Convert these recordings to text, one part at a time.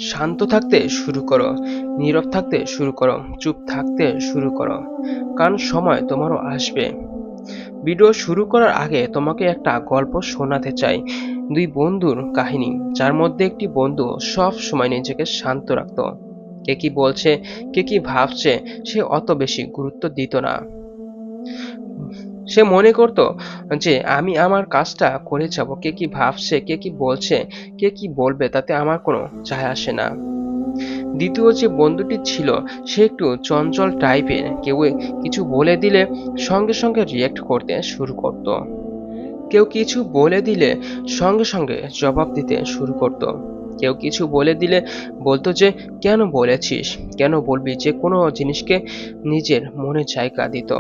শান্ত থাকতে শুরু করো, নীরব থাকতে শুরু করো, চুপ থাকতে শুরু করো, কারণ সময় তোমারও আসবে। ভিডিও শুরু করার আগে তোমাকে একটা গল্প শোনাতে চাই, দুই বন্ধুর কাহিনী, যার মধ্যে একটি বন্ধু সব সময় নিজেকে শান্ত রাখতো। কে কি বলছে, কে কি ভাবছে, সে অত বেশি গুরুত্ব দিত না। সে মনে করত যে আমি আমার কাজটা করে যাব, কে কি ভাবছে, কে কি বলছে, কে কি বলবে, তাতে আমার কোনো যায় আসে না। দ্বিতীয় যে বন্ধুটি ছিল, সে একটু চঞ্চল টাইপের, কেউ কিছু বলে দিলে সঙ্গে সঙ্গে রিয়েক্ট করতে শুরু করত। কেউ কিছু বলে দিলে সঙ্গে সঙ্গে জবাব দিতে শুরু করত। কেউ কিছু বলে দিলে বলতো যে কেন বলেছিস, কেন বলবি, যে কোনো জিনিসকে নিজের মনে জায়গা দিত।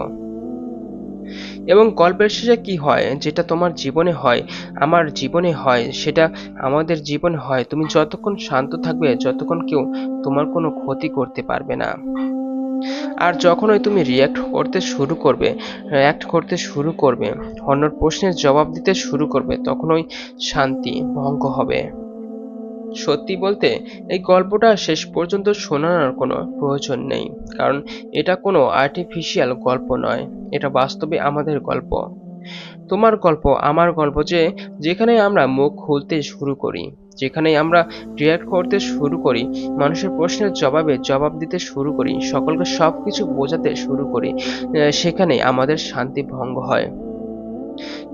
এবং গল্পের শেষে কি হয়, যেটা তোমার জীবনে হয়, আমার জীবনে হয়, সেটা আমাদের জীবনে হয়, তুমি যতক্ষণ শান্ত থাকবে, যতক্ষণ কেউ তোমার কোনো ক্ষতি করতে পারবে না। আর যখনই তুমি রিয়্যাক্ট করতে শুরু করবে, অন্যর প্রশ্নের জবাব দিতে শুরু করবে, তখনই শান্তি ভঙ্গ হবে। সত্যি বলতে, এই গল্পটা শেষ পর্যন্ত শোনানোর কোনো প্রয়োজন নেই, কারণ এটা কোনো আর্টিফিশিয়াল গল্প নয়, এটা বাস্তবে আমাদের গল্প, তোমার গল্প, আমার গল্প, যে যেখানে আমরা মুখ খুলতে শুরু করি, যেখানেই আমরা রিয়াক্ট করতে শুরু করি, মানুষের প্রশ্নের জবাবে জবাব দিতে শুরু করি, সকলকে সবকিছু বোঝাতে শুরু করি, সেখানেই আমাদের শান্তি ভঙ্গ হয়।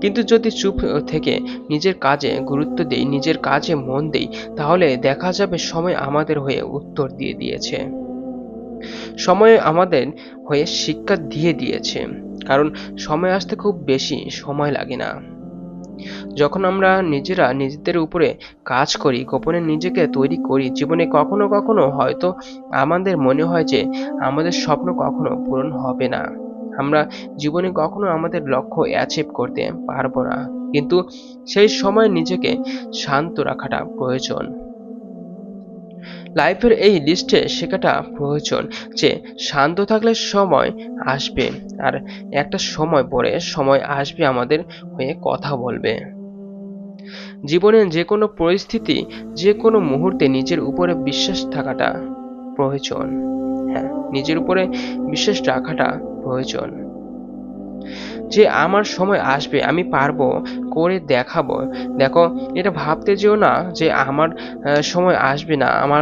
কিন্তু যদি চুপ থেকে নিজের কাজে গুরুত্ব দেই, নিজের কাজে মন দেই, তাহলে দেখা যাবে সময় আমাদের হয়ে উত্তর দিয়ে দিয়েছে, সময় আমাদের হয়ে শিক্ষা দিয়ে দিয়েছে। কারণ সময় আসতে খুব বেশি সময় লাগে না। যখন আমরা নিজেরা নিজেদের উপরে কাজ করি, গোপনে নিজেকে তৈরি করি, জীবনে কখনো কখনো হয়তো আমাদের মনে হয় যে আমাদের স্বপ্ন কখনো পূরণ হবে না, আমরা জীবনে কখনো আমাদের লক্ষ্য অ্যাচিভ করতে পারবো না, কিন্তু সেই সময় নিজেকে শান্ত রাখাটা প্রয়োজন। লাইফের এই লিস্টে শেখাটা প্রয়োজন যে শান্ত থাকলে সময় আসবে, আর একটা সময় পরে সময় আসবে আমাদের হয়ে কথা বলবে। জীবনের যে কোনো পরিস্থিতি, যে কোনো মুহূর্তে নিজের উপরে বিশ্বাস থাকাটা প্রয়োজন। হ্যাঁ, নিজের উপরে বিশ্বাস রাখাটা প্রয়োজন, যে আমার সময় আসবে, আমি পারবো, করে দেখাবো। দেখো, এটা ভাবতে যেও না যে আমার সময় আসবে না, আমার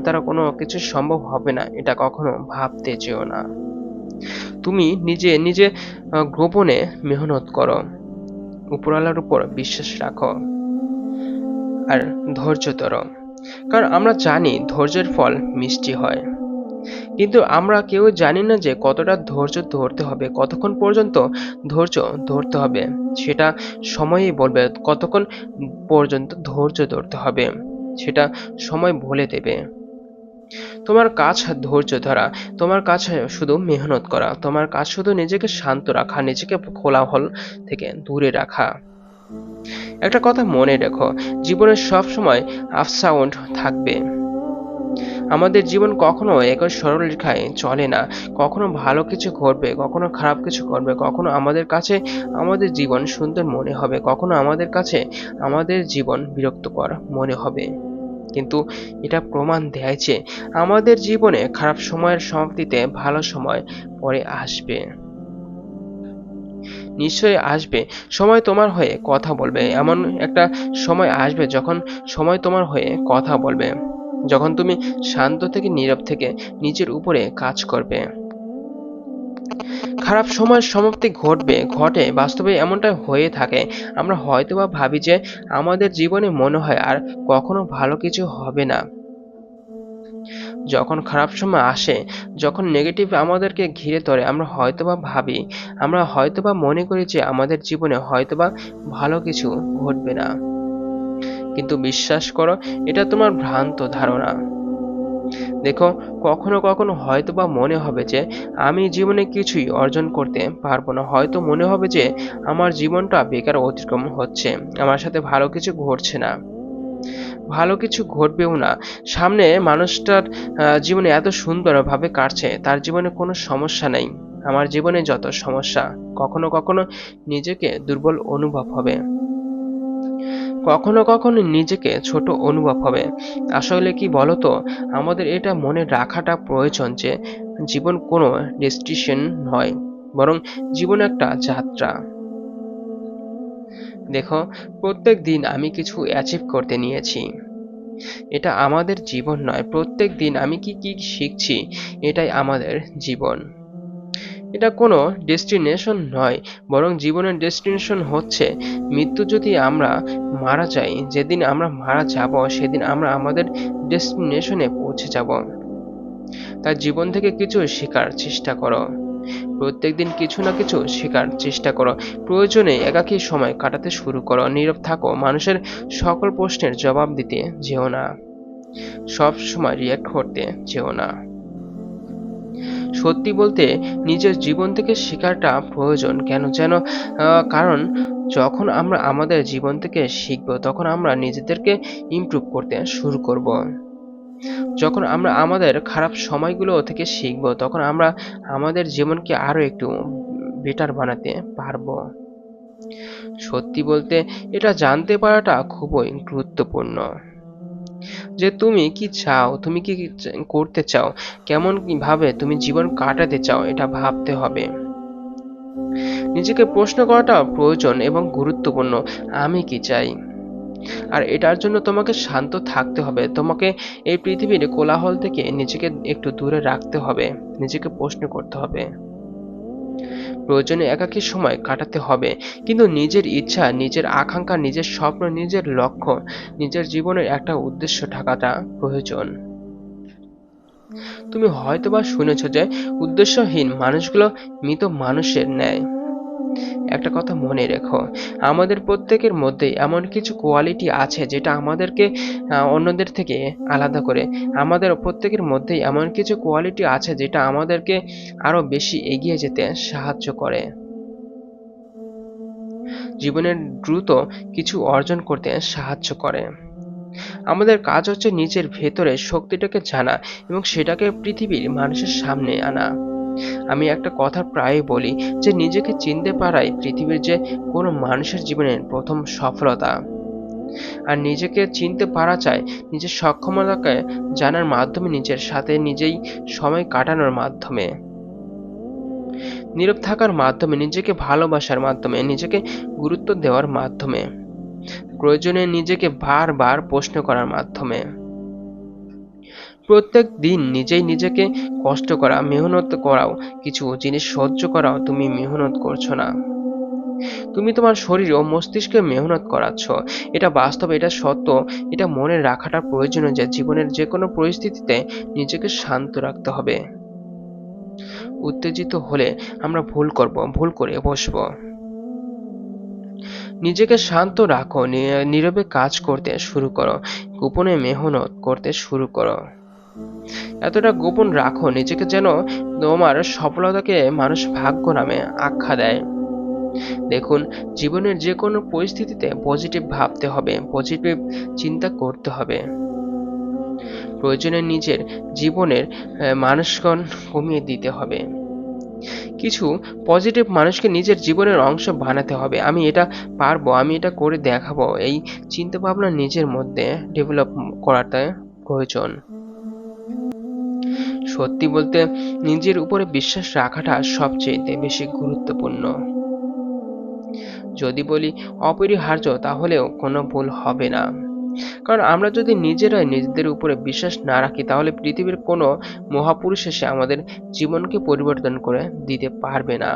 দ্বারা কোনো কিছু সম্ভব হবে না, এটা কখনো ভাবতে যেও না। তুমি নিজে নিজে গোপনে মেহনত করো, উপরওয়ালার উপর বিশ্বাস রাখো, আর ধৈর্য ধরো। কারণ আমরা জানি ধৈর্যের ফল মিষ্টি হয়, কিন্তু আমরা কেউ জানি না যে কতটা ধৈর্য ধরতে হবে, কতক্ষণ পর্যন্ত ধৈর্য ধরতে হবে, সেটা সময়ই বলবে। কতক্ষণ পর্যন্ত ধৈর্য ধরতে হবে সেটা সময় বলে দেবে। তোমার কাজ ধৈর্য ধরা, তোমার কাজ শুধু মেহনত করা, তোমার কাজ শুধু নিজেকে শান্ত রাখা, নিজেকে কোলাহল থেকে দূরে রাখা। একটা কথা মনে রেখো, জীবনে সব সময় আপ সাউন্ড থাকবে। আমাদের জীবন কখনো একই সরল রেখায় চলে না, কখনো ভালো কিছু ঘটবে, কখনো খারাপ কিছু ঘটবে, কখনো আমাদের কাছে আমাদের জীবন সুন্দর মনে হবে, কখনো আমাদের কাছে আমাদের জীবন বিরক্তকর মনে হবে। কিন্তু এটা প্রমাণ দেয় যে আমাদের জীবনে খারাপ সময়ের সমাপ্তিতে ভালো সময় পরে আসবে, নিশ্চয়ই আসবে। সময় তোমার হয়ে কথা বলবে, এমন একটা সময় আসবে যখন সময় তোমার হয়ে কথা বলবে, যখন তুমি শান্ত থেকে, নীরব থেকে নিজের উপরে কাজ করবে। খারাপ সময়ের সমাপ্তি ঘটে, বাস্তবে এমনটা হয়ে থাকে। আমরা হয়তোবা ভাবি যে আমাদের জীবনে মনে হয় আর কখনো ভালো কিছু হবে না। যখন খারাপ সময় আসে, যখন নেগেটিভ আমাদেরকে ঘিরে ধরে, আমরা হয়তোবা মনে করি যে আমাদের জীবনে হয়তোবা ভালো কিছু ঘটবে না। কিন্তু বিশ্বাস করো, এটা তোমার ভ্রান্ত ধারণা। দেখো, কখনো কখনো হয়তোবা মনে হবে যে আমি জীবনে কিছুই অর্জন করতে পারবো না, হয়তো মনে হবে যে আমার জীবনটা বেকার অতিক্রম হচ্ছে, আমার সাথে ভালো কিছু ঘটছে না, ভালো কিছু ঘটবেও না। সামনে মানুষটার জীবনে এত সুন্দরভাবে কাটছে, তার জীবনে কোনো সমস্যা নেই, আমার জীবনে যত সমস্যা। কখনো কখনো নিজেকে দুর্বল অনুভব হবে, কখনো কখনো নিজেকে ছোট অনুভব হবে। আসলে কি বলতো, আমাদের এটা মনে রাখাটা প্রয়োজন যে জীবন কোনো ডেস্টিনেশন নয়, বরং জীবন একটা যাত্রা। দেখো, প্রত্যেক দিন আমি কিছু অ্যাচিভ করতে নিয়েছি, এটা আমাদের জীবন নয়। প্রত্যেক দিন আমি কি কি শিখছি, এটাই আমাদের জীবন। এটা কোনো ডেস্টিনেশন নয়, বরং জীবনের ডেস্টিনেশন হচ্ছে মৃত্যু। যদি আমরা মারা যাই, যেদিন আমরা মারা যাব সেদিন আমরা আমাদের ডেস্টিনেশনে পৌঁছে যাব। তাই জীবন থেকে কিছু শেখার চেষ্টা করো, প্রত্যেকদিন কিছু না কিছু শেখার চেষ্টা করো। প্রয়োজনে একাকী সময় কাটাতে শুরু করো, নীরব থাকো, মানুষের সকল প্রশ্নের জবাব দিতে যেও না, সব সময় রিয়াক্ট করতে যেও না। সত্যি বলতে নিজের জীবন থেকে শেখাটা প্রয়োজন, কেন যেন কারণ যখন আমরা আমাদের জীবন থেকে শিখব, তখন আমরা নিজেদেরকে ইমপ্রুভ করতে শুরু করব। যখন আমরা আমাদের খারাপ সময়গুলো থেকে শিখব, তখন আমরা আমাদের জীবনকে আরো একটু বেটার বানাতে পারবো। সত্যি বলতে এটা জানতে পারাটা খুবই গুরুত্বপূর্ণ যে তুমি কি চাও, তুমি কি করতে চাও, কেমন ভাবে তুমি জীবন কাটাতে চাও, এটা ভাবতে হবে। নিজেকে প্রশ্ন করাটা প্রয়োজন এবং গুরুত্বপূর্ণ, আমি কি চাই। আর এটার জন্য তোমাকে শান্ত থাকতে হবে, তোমাকে এই পৃথিবীর কোলাহল থেকে নিজেকে একটু দূরে রাখতে হবে, নিজেকে প্রশ্ন করতে হবে, প্রয়োজনে একাকী সময় কাটাতে হবে। কিন্তু নিজের ইচ্ছা, নিজের আকাঙ্ক্ষা, নিজের স্বপ্ন, নিজের লক্ষ্য, নিজের জীবনের একটা উদ্দেশ্য থাকাটা প্রয়োজন। তুমি হয়তোবা শুনেছো যে উদ্দেশ্যহীন মানুষগুলো মৃত মানুষের ন্যায়। একটা কথা মনে রেখো, আমাদের প্রত্যেকের মধ্যে এমন কিছু কোয়ালিটি আছে যেটা আমাদেরকে অন্যদের থেকে আলাদা করে। আমাদের প্রত্যেকের মধ্যেই এমন কিছু কোয়ালিটি আছে যেটা আমাদেরকে আরো বেশি এগিয়ে যেতে সাহায্য করে, জীবনের দ্রুত কিছু অর্জন করতে সাহায্য করে। আমাদের কাজ হচ্ছে নিজের ভেতরে শক্তিটাকে জানা এবং সেটাকে পৃথিবীর মানুষের সামনে আনা। আমি একটা কথা প্রায়ই বলি যে নিজেকে চিনতে পারাই পৃথিবীর যে কোনো মানুষের জীবনের প্রথম সফলতা। আর নিজেকে চিনতে পারা যায় নিজের সক্ষমতাকে জানার মাধ্যমে, নিজের সাথে নিজেই সময় কাটানোর মাধ্যমে, নীরব থাকার মাধ্যমে, নিজেকে ভালোবাসার মাধ্যমে, নিজেকে গুরুত্ব দেওয়ার মাধ্যমে, প্রয়োজনে নিজেকে বারবার প্রশ্ন করার মাধ্যমে। প্রত্যেক দিন নিজেই নিজেকে কষ্ট করা, মেহনত করাও, কিছু জিনিস সহ্য করাও তুমি মেহনত করছো না, তুমি তোমার শরীর ও মস্তিষ্কে মেহনত করাচ্ছ। এটা বাস্তব, এটা সত্য। এটা মনে রাখাটা প্রয়োজনীয় যে জীবনের যে কোনো পরিস্থিতিতে নিজেকে শান্ত রাখতে হবে। উত্তেজিত হলে আমরা ভুল করব, ভুল করে বসবো। নিজেকে শান্ত রাখো, নীরবে কাজ করতে শুরু করো, গোপনে মেহনত করতে শুরু করো। এতটা গোপন রাখো নিজেকে যেন তোমার সফলতাকে মানুষ ভাগ্য নামে আখ্যা দেয়। দেখুন, জীবনের যে কোনো পরিস্থিতিতে পজিটিভ ভাবতে হবে, পজিটিভ চিন্তা করতে হবে। প্রয়োজনে নিজের জীবনের মানুষগণ কমিয়ে দিতে হবে, কিছু পজিটিভ মানুষকে নিজের জীবনের অংশ বানাতে হবে। আমি এটা পারবো, আমি এটা করে দেখাবো, এই চিন্তা ভাবনা নিজের মধ্যে ডেভেলপ করাটা প্রয়োজন। সত্যি বলতে নিজের উপরে বিশ্বাস রাখাটা সবচেয়ে বেশি গুরুত্বপূর্ণ। যদি বলি অপরিহার্য, তাহলেও কোনো ভুল হবে না। কারণ আমরা যদি নিজেরাই নিজেদের উপরে বিশ্বাস না রাখি, তাহলে পৃথিবীর কোনো মহাপুরুষ এসে আমাদের জীবনকে পরিবর্তন করে দিতে পারবে না।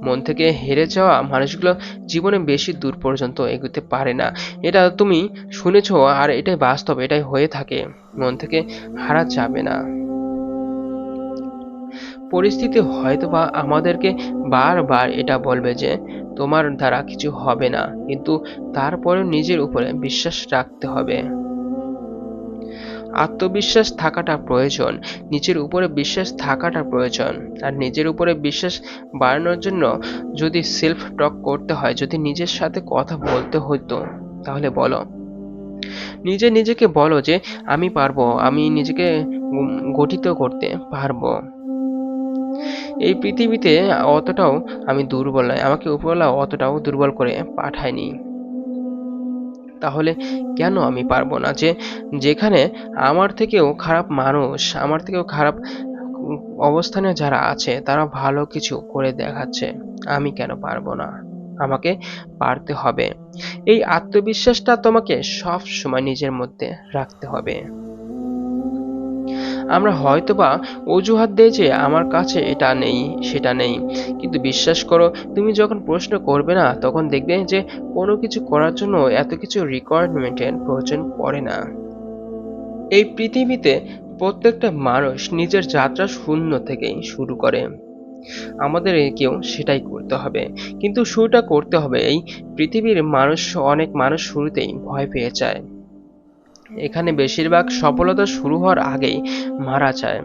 মন থেকে হেরে যাওয়া মানুষগুলো জীবনে বেশি দূর পর্যন্ত এগোতে পারে না। এটা তুমি শুনেছো, আর এটাই বাস্তব, এটাই হয়ে থাকে। মন থেকে হারা যাবে না। পরিস্থিতি হয়তোবা আমাদেরকে বারবার এটা বলবে যে তোমার দ্বারা কিছু হবে না, কিন্তু তারপরেও নিজের উপরে বিশ্বাস রাখতে হবে। আত্মবিশ্বাস থাকাটা প্রয়োজন, নিজের উপরে বিশ্বাস থাকাটা প্রয়োজন। আর নিজের উপরে বিশ্বাস বাড়ানোর জন্য যদি সেলফ টক করতে হয়, যদি নিজের সাথে কথা বলতে হতো, তাহলে বলো, নিজে নিজেকে বলো যে আমি পারবো, আমি নিজেকে গঠিত করতে পারবো। এই পৃথিবীতে অতটাও আমি দুর্বল নয়, আমাকে উপরওয়ালা অতটাও দুর্বল করে পাঠায়নি। তাহলে কেন আমি পারবো না? যেখানে আমার থেকেও খারাপ মানুষ, আমার থেকেও খারাপ উম অবস্থানে যারা আছে তারা ভালো কিছু করে দেখাচ্ছে, আমি কেন পারবো না? আমাকে পারতে হবে। এই আত্মবিশ্বাসটা তোমাকে সব সময় নিজের মধ্যে রাখতে হবে। আমরা হয়তোবা অজুহাত দেই যে আমার কাছে এটা নেই, সেটা নেই। কিন্তু বিশ্বাস করো, তুমি যখন প্রশ্ন করবে না, তখন দেখবে যে কোনো কিছু করার জন্য এত কিছু রিকোয়ারমেন্টের প্রয়োজন পড়ে না। এই পৃথিবীতে প্রত্যেকটা মানুষ নিজের যাত্রা শূন্য থেকেই শুরু করে। আমাদেরকেও সেটাই করতে হবে। কিন্তু শুরুটা করতে হবে। এই পৃথিবীর মানুষ, অনেক মানুষ শুরুতেই ভয় পেয়ে যায়। এখানে বেশিরভাগ সফলতা শুরু হওয়ার আগেই মারা যায়।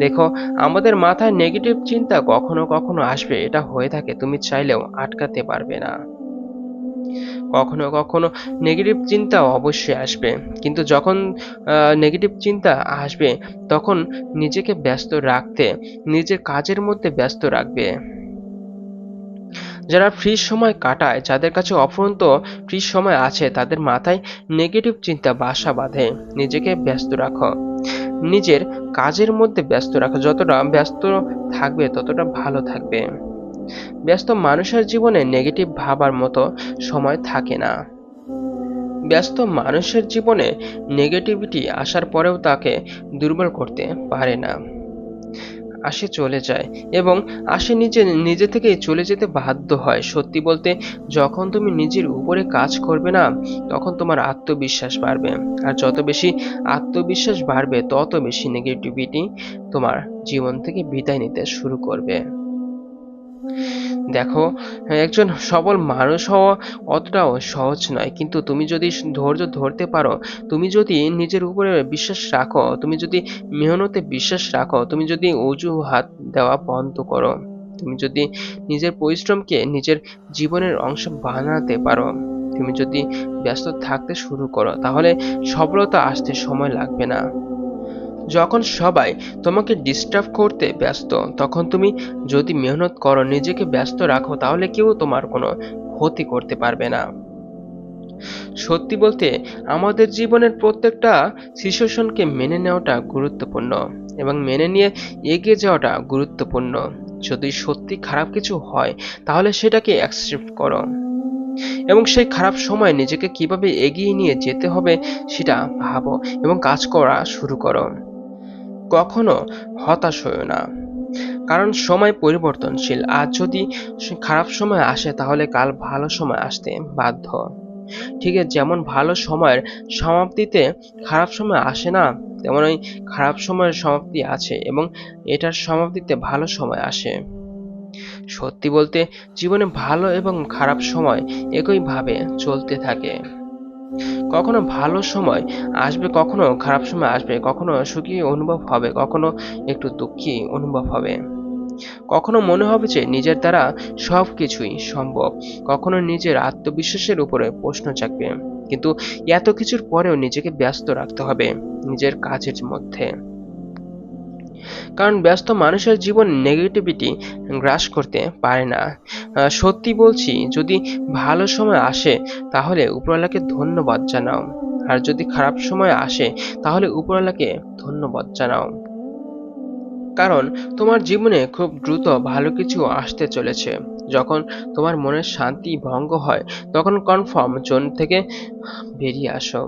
দেখো, আমাদের মাথায় নেগেটিভ চিন্তা কখনো কখনো আসবে, এটা হয়ে থাকে, তুমি চাইলেও আটকাতে পারবে না। কখনো কখনো নেগেটিভ চিন্তা অবশ্যই আসবে, কিন্তু যখন নেগেটিভ চিন্তা আসবে তখন নিজেকে ব্যস্ত রাখতে, নিজের কাজের মধ্যে ব্যস্ত রাখবে। যারা ফ্রি সময় কাটায়, যাদের কাছে অফুরন্ত ফ্রি সময় আছে, তাদের মাথায় নেগেটিভ চিন্তা বাসা বাঁধে। নিজেকে ব্যস্ত রাখো, নিজের কাজের মধ্যে ব্যস্ত রাখো। যতটা ব্যস্ত থাকবে ততটা ভালো থাকবে। ব্যস্ত মানুষের জীবনে নেগেটিভ ভাবার মতো সময় থাকে না। ব্যস্ত মানুষের জীবনে নেগেটিভিটি আসার পরেও তাকে দুর্বল করতে পারে না। আসে, চলে যায়, এবং আসে নিজে নিজে থেকেই চলে যেতে বাধ্য হয়। সত্যি বলতে, যখন তুমি নিজের উপরে কাজ করবে না, তখন তোমার আত্মবিশ্বাস বাড়বে। আর যত বেশি আত্মবিশ্বাস বাড়বে, তত বেশি নেগেটিভিটি তোমার জীবন থেকে বিদায় নিতে শুরু করবে। দেখো, একজন সবল মানুষ হওয়া অতটাও সহজ নয়, কিন্তু তুমি যদি ধৈর্য ধরতে পারো, তুমি যদি নিজের উপরে বিশ্বাস রাখো, তুমি যদি মেহনতে বিশ্বাস রাখো, তুমি যদি অজুহাত দেওয়া বন্ধ করো, তুমি যদি নিজের পরিশ্রমকে নিজের জীবনের অংশ বানাতে পারো, তুমি যদি ব্যস্ত থাকতে শুরু করো, তাহলে সফলতা আসতে সময় লাগবে না। যখন সবাই তোমাকে ডিস্টার্ব করতে ব্যস্ত, তখন তুমি যদি মেহনত করো, নিজেকে ব্যস্ত রাখো, তাহলে কেউ তোমার কোনো ক্ষতি করতে পারবে না। সত্যি বলতে, আমাদের জীবনের প্রত্যেকটা সিচুয়েশনকে মেনে নেওয়াটা গুরুত্বপূর্ণ, এবং মেনে নিয়ে এগিয়ে যাওয়াটা গুরুত্বপূর্ণ। যদি সত্যি খারাপ কিছু হয়, তাহলে সেটাকে অ্যাকসেপ্ট করো, এবং সেই খারাপ সময় নিজেকে কিভাবে এগিয়ে নিয়ে যেতে হবে সেটা ভাবো, এবং কাজ করা শুরু করো। কখনো হতাশ হইও না, কারণ সময় পরিবর্তনশীল। আজ যদি খারাপ সময় আসে, তাহলে কাল ভালো সময় আসতে বাধ্য। ঠিক আছে, যেমন ভালো সময়ের সমাপ্তিতে খারাপ সময় আসে না, তেমন ওই খারাপ সময়ের সমাপ্তি আছে, এবং এটার সমাপ্তিতে ভালো সময় আসে। সত্যি বলতে, জীবনে ভালো এবং খারাপ সময় একইভাবে চলতে থাকে। কখনো ভালো সময় আসবে, কখনো খারাপ সময় আসবে, কখনো সুখী অনুভব হবে, কখনো একটু দুঃখী অনুভব হবে। কখনো মনে হবে যে নিজের দ্বারা সবকিছুই সম্ভব, কখনো নিজের আত্মবিশ্বাসের উপরে প্রশ্ন জাগবে। কিন্তু এত কিছুর পরেও নিজেকে ব্যস্ত রাখতে হবে নিজের কাজের মধ্যে, কারণ ব্যস্ত মানুষের জীবন নেগেটিভিটি গ্রাস করতে পারে না। সত্যি বলছি, যদি ভালো সময় আসে, তাহলে উপরওয়ালাকে ধন্যবাদ জানাও, আর যদি খারাপ সময় আসে, তাহলে উপরওয়ালাকে ধন্যবাদ জানাও। কারণ তোমার জীবনে খুব দ্রুত ভালো কিছু আসতে চলেছে। যখন তোমার মনের শান্তি ভঙ্গ হয়, তখন কনফার্ম জোন থেকে বেরিয়ে আসো।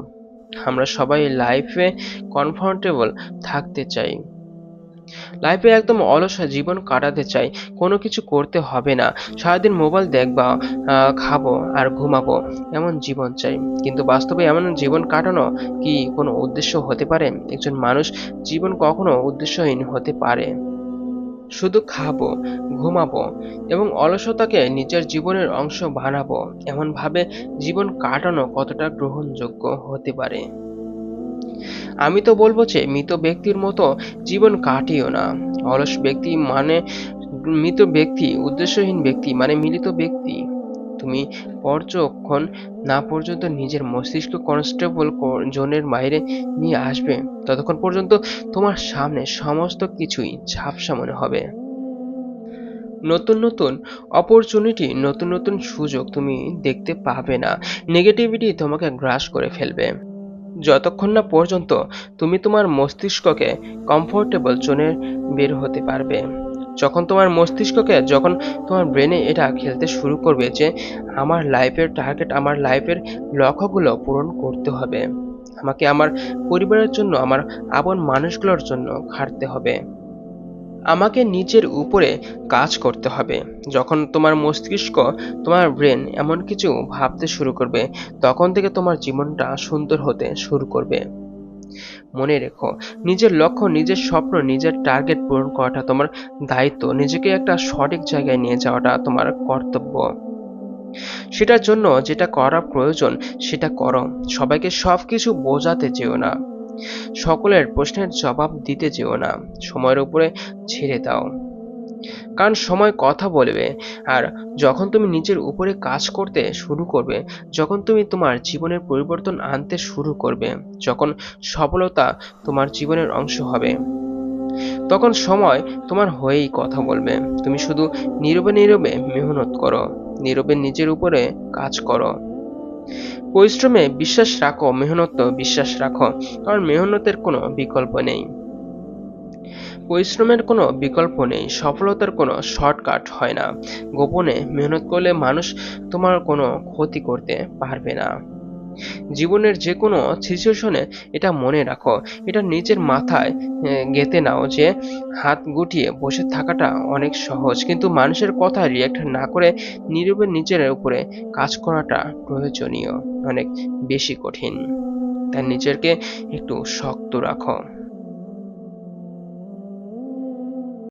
আমরা সবাই লাইফে কমফোর্টেবল থাকতে চাই, লাইফে একদম অলস জীবন কাটাতে চাই, কোনো কিছু করতে হবে না, সারাদিন মোবাইল দেখবা, খাবো আর ঘুমাবো, এমন জীবন চাই। কিন্তু বাস্তবে এমন জীবন কাটানো কি কোনো উদ্দেশ্য হতে পারে? একজন মানুষ জীবন কখনো উদ্দেশ্যহীন হতে পারে? শুধু খাবো, ঘুমাবো এবং অলসতাকে নিজের জীবনের অংশ বানাবো, এমন ভাবে জীবন কাটানো কতটা গ্রহণযোগ্য হতে পারে? আমি তো বলবো যে মৃত ব্যক্তির মতো জীবন কাটিও না। অলস ব্যক্তি মানে মৃত ব্যক্তি, উদ্দেশ্যহীন ব্যক্তি মানে মিলিত ব্যক্তি। তুমি পর্যক্ষণ না পর্যন্ত নিজের মস্তিষ্ক কনস্টেবল জোনের বাইরে নিয়ে আসবে, ততক্ষণ পর্যন্ত তোমার সামনে সমস্ত কিছুই ঝাপসা মনে হবে। নতুন নতুন অপরচুনিটি, নতুন নতুন সুযোগ তুমি দেখতে পাবে না। নেগেটিভিটি তোমাকে গ্রাস করে ফেলবে। যতক্ষণ না পর্যন্ত তুমি তোমার মস্তিষ্ককে কমফোর্টেবল জোনে বের হতে পারবে। যখন তোমার ব্রেনে এটা খেলতে শুরু করবে যে আমার লাইফের টার্গেট, আমার লাইফের লক্ষ্যগুলো পূরণ করতে হবে, আমাকে আমার পরিবারের জন্য, আমার আপন মানুষগুলোর জন্য খাটতে হবে, আমাকে নিজের উপরে কাজ করতে হবে। যখন তোমার মস্তিষ্ক, তোমার ব্রেন এমন কিছু ভাবতে শুরু করবে, তখন থেকে তোমার জীবনটা সুন্দর হতে শুরু করবে। মনে রেখো, নিজের লক্ষ্য, নিজের স্বপ্ন, নিজের টার্গেট পূরণ করাটা তোমার দায়িত্ব। নিজেকে একটা সঠিক জায়গায় নিয়ে যাওয়াটা তোমার কর্তব্য। সেটার জন্য যেটা করা প্রয়োজন সেটা করো। সবাইকে সবকিছু বোঝাতে যেও না, সকলের প্রশ্নের জবাব দিতে যেও না, সময়ের উপরে ছেড়ে দাও। কারণ সময় কথা বলবে। আর যখন তুমি নিজের উপরে কাজ করতে শুরু করবে, যখন তুমি তোমার জীবনের পরিবর্তন আনতে শুরু করবে, যখন সফলতা তোমার জীবনের অংশ হবে, তখন সময় তোমার হয়েই কথা বলবে। তুমি শুধু নীরবে নীরবে মেহনত করো, নীরবে নিজের উপরে কাজ করো, পরিশ্রমে বিশ্বাস রাখো, মেহনত বিশ্বাস রাখো। কারণ মেহনতের কোনো বিকল্প নেই, পরিশ্রমের কোনো বিকল্প নেই, সফলতার কোনো শর্টকাট হয় না। গোপনে মেহনত করলে মানুষ তোমার কোনো ক্ষতি করতে পারবে না। জীবনের যে কোনো সিচুয়েশনে এটা মনে রাখো, এটা নিজের মাথায় গেঁথে নাও যে হাত গুটিয়ে বসে থাকাটা অনেক সহজ, কিন্তু মানুষের কথায় রিয়াক্ট না করে নীরবে নিজের উপরে কাজ করাটা প্রয়োজনীয়, অনেক বেশি কঠিন। তাই নিজেকে একটু শক্ত রাখো।